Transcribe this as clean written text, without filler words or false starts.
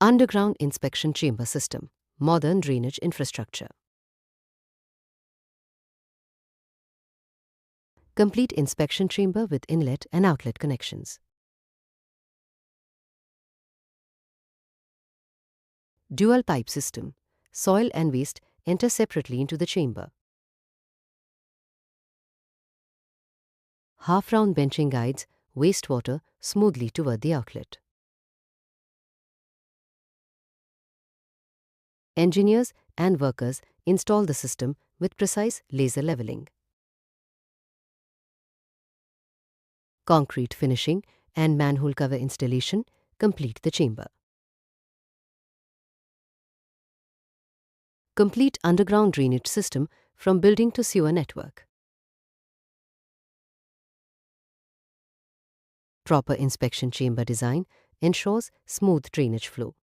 Underground inspection chamber system, modern drainage infrastructure. Complete inspection chamber with inlet and outlet connections. Dual pipe system. Soil and waste enter separately into the chamber. Half-round benching guides wastewater smoothly toward the outlet. Engineers and workers install the system with precise laser leveling. Concrete finishing and manhole cover installation complete the chamber. Complete underground drainage system from building to sewer network. Proper inspection chamber design ensures smooth drainage flow.